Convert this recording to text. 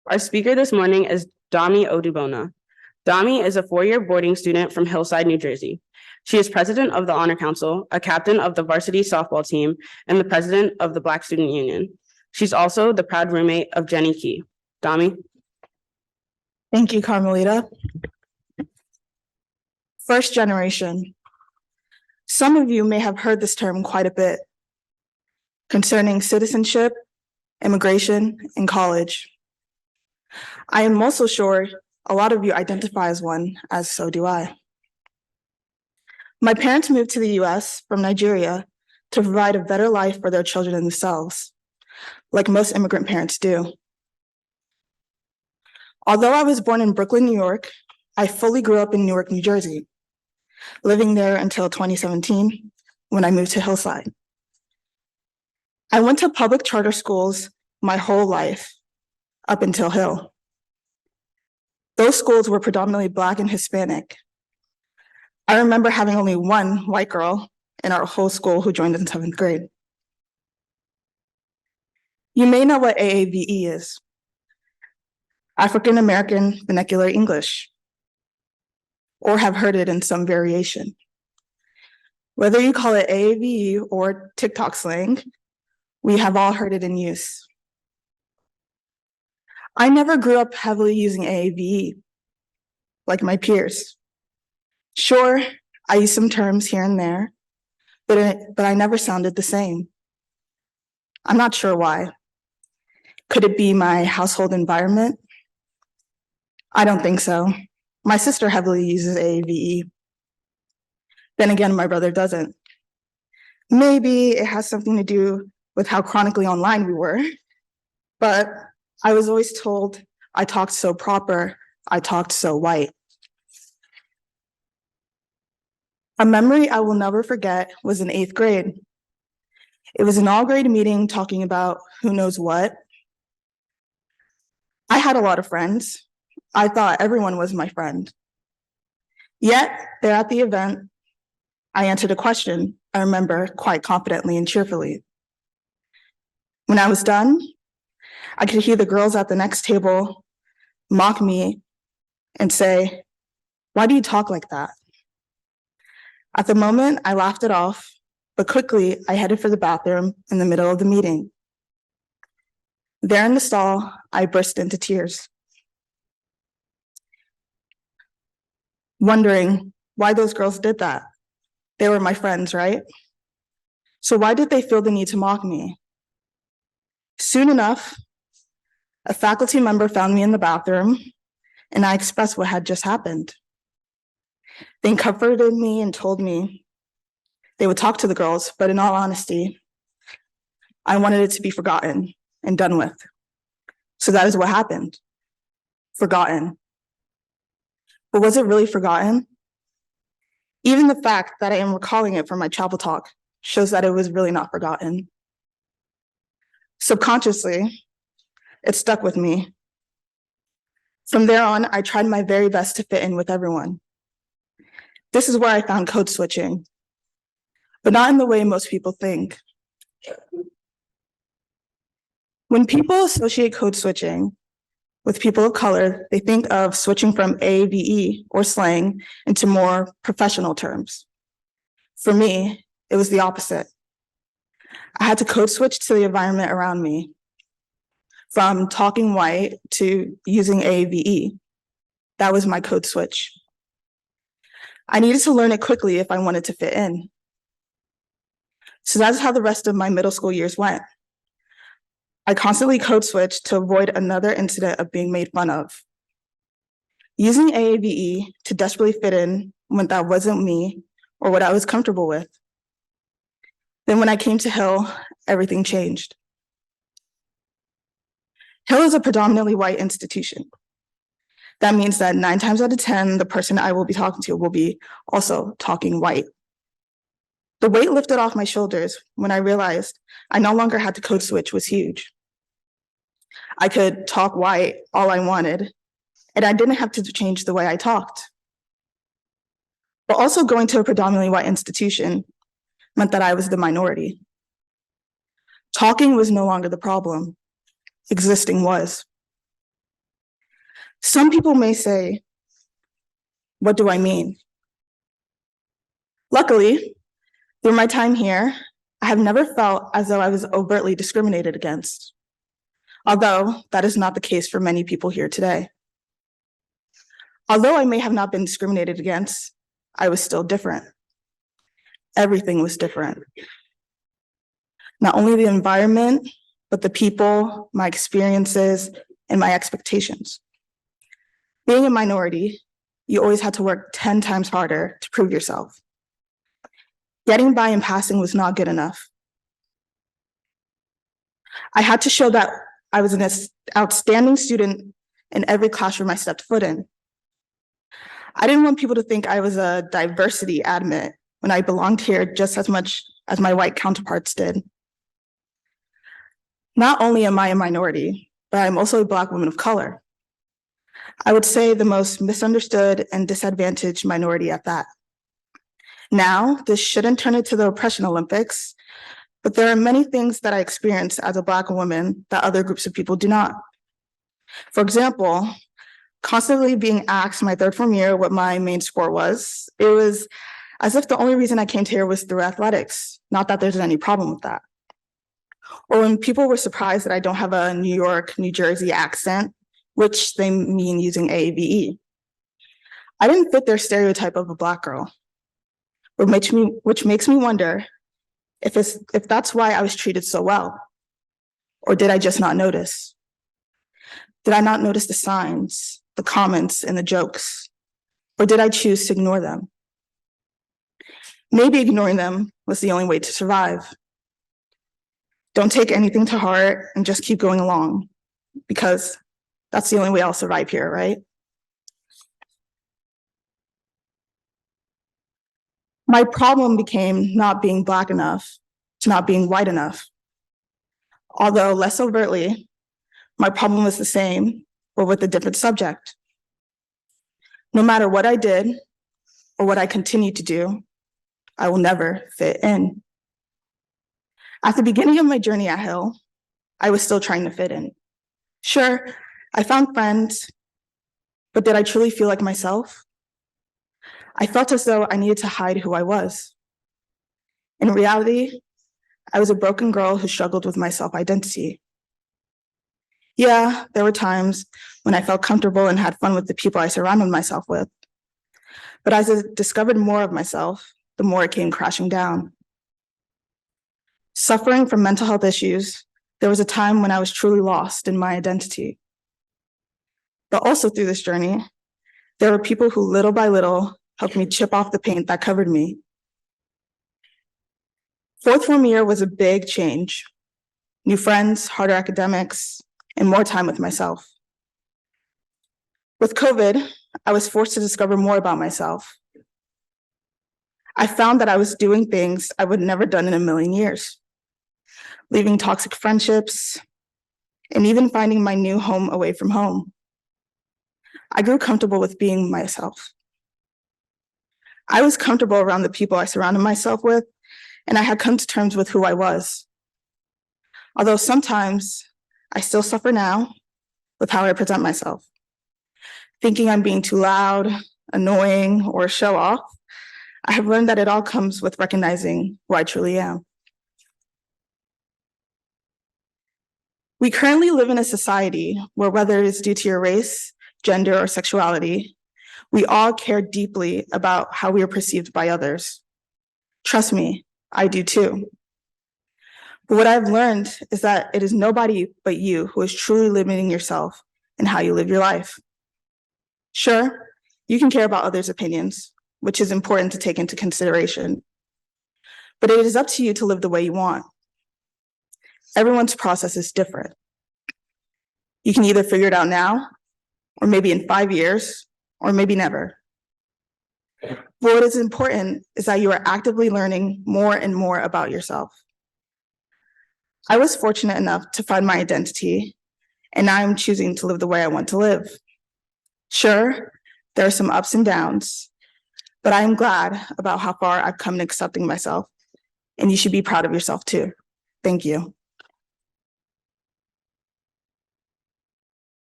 Our speaker this morning is Dami Odubona. Dami is a four-year boarding student from Hillside, New Jersey. She is president of the Honor Council, a captain of the varsity softball team, and the president of the Black Student Union. She's also the proud roommate of Jenny Key. Dami? Thank you, Carmelita. First generation. Some of you may have heard this term quite a bit concerning citizenship, immigration, and college. I am also sure a lot of you identify as one, as so do I. My parents moved to the US from Nigeria to provide a better life for their children and themselves, like most immigrant parents do. Although I was born in Brooklyn, New York, I fully grew up in Newark, New Jersey, living there until 2017 when I moved to Hillside. I went to public charter schools my whole life up until Hill. Those schools were predominantly Black and Hispanic. I remember having only one white girl in our whole school who joined in 7th grade. You may know what AAVE is, African American Vernacular English, or have heard it in some variation. Whether you call it AAVE or TikTok slang, we have all heard it in use. I never grew up heavily using AAVE like my peers. Sure, I used some terms here and there, but I never sounded the same. I'm not sure why. Could it be my household environment? I don't think so. My sister heavily uses AAVE. Then again, my brother doesn't. Maybe it has something to do with how chronically online we were, but I was always told I talked so proper, I talked so white. A memory I will never forget was in 8th grade. It was an all-grade meeting talking about who knows what. I had a lot of friends. I thought everyone was my friend. Yet, there at the event, I answered a question I remember quite confidently and cheerfully. When I was done, I could hear the girls at the next table mock me and say, "Why do you talk like that?" At the moment, I laughed it off, but quickly I headed for the bathroom in the middle of the meeting. There in the stall, I burst into tears, wondering why those girls did that. They were my friends, right? So why did they feel the need to mock me? Soon enough, a faculty member found me in the bathroom, and I expressed what had just happened. They comforted me and told me they would talk to the girls, but in all honesty, I wanted it to be forgotten and done with. So that is what happened. Forgotten. But was it really forgotten? Even the fact that I am recalling it from my chapel talk shows that it was really not forgotten. Subconsciously, it stuck with me. From there on, I tried my very best to fit in with everyone. This is where I found code switching, but not in the way most people think. When people associate code switching with people of color, they think of switching from AAVE or slang into more professional terms. For me, it was the opposite. I had to code switch to the environment around me, from talking white to using AAVE. That was my code switch. I needed to learn it quickly if I wanted to fit in. So that's how the rest of my middle school years went. I constantly code switched to avoid another incident of being made fun of. Using AAVE to desperately fit in when that wasn't me or what I was comfortable with. Then when I came to Hill, everything changed. Hill is a predominantly white institution. That means that 9 times out of 10, the person I will be talking to will be also talking white. The weight lifted off my shoulders when I realized I no longer had to code switch was huge. I could talk white all I wanted, and I didn't have to change the way I talked. But also going to a predominantly white institution meant that I was the minority. Talking was no longer the problem. Existing was. Some people may say, what do I mean? Luckily, through my time here, I have never felt as though I was overtly discriminated against, although that is not the case for many people here today. Although I may have not been discriminated against, I was still different. Everything was different. Not only the environment, but the people, my experiences, and my expectations. Being a minority, you always had to work 10 times harder to prove yourself. Getting by and passing was not good enough. I had to show that I was an outstanding student in every classroom I stepped foot in. I didn't want people to think I was a diversity admit when I belonged here just as much as my white counterparts did. Not only am I a minority, but I'm also a Black woman of color. I would say the most misunderstood and disadvantaged minority at that. Now, this shouldn't turn into the oppression Olympics, but there are many things that I experienced as a Black woman that other groups of people do not. For example, constantly being asked my third form year what my main sport was, it was as if the only reason I came to here was through athletics, not that there's any problem with that. Or when people were surprised that I don't have a New York, New Jersey accent, which they mean using AAVE. I didn't fit their stereotype of a Black girl, which makes me wonder if that's why I was treated so well, or did I just not notice? Did I not notice the signs, the comments, and the jokes, or did I choose to ignore them? Maybe ignoring them was the only way to survive. Don't take anything to heart and just keep going along, because that's the only way I'll survive here, right? My problem became not being Black enough to not being white enough. Although less overtly, my problem was the same, but with a different subject. No matter what I did or what I continue to do, I will never fit in. At the beginning of my journey at Hill, I was still trying to fit in. Sure, I found friends, but did I truly feel like myself? I felt as though I needed to hide who I was. In reality, I was a broken girl who struggled with my self-identity. Yeah, there were times when I felt comfortable and had fun with the people I surrounded myself with. But as I discovered more of myself, the more it came crashing down. Suffering from mental health issues, there was a time when I was truly lost in my identity. But also through this journey, there were people who little by little helped me chip off the paint that covered me. Fourth form year was a big change. New friends, harder academics, and more time with myself. With COVID, I was forced to discover more about myself. I found that I was doing things I would never done in a million years, leaving toxic friendships, and even finding my new home away from home. I grew comfortable with being myself. I was comfortable around the people I surrounded myself with, and I had come to terms with who I was. Although sometimes I still suffer now with how I present myself, thinking I'm being too loud, annoying, or show off. I have learned that it all comes with recognizing who I truly am. We currently live in a society where, whether it is due to your race, gender, or sexuality, we all care deeply about how we are perceived by others. Trust me, I do too. But what I've learned is that it is nobody but you who is truly limiting yourself and how you live your life. Sure, you can care about others' opinions, which is important to take into consideration, but it is up to you to live the way you want. Everyone's process is different. You can either figure it out now, or maybe in 5 years, or maybe never. But what is important is that you are actively learning more and more about yourself. I was fortunate enough to find my identity, and now I'm choosing to live the way I want to live. Sure, there are some ups and downs, but I am glad about how far I've come in accepting myself, and you should be proud of yourself too. Thank you.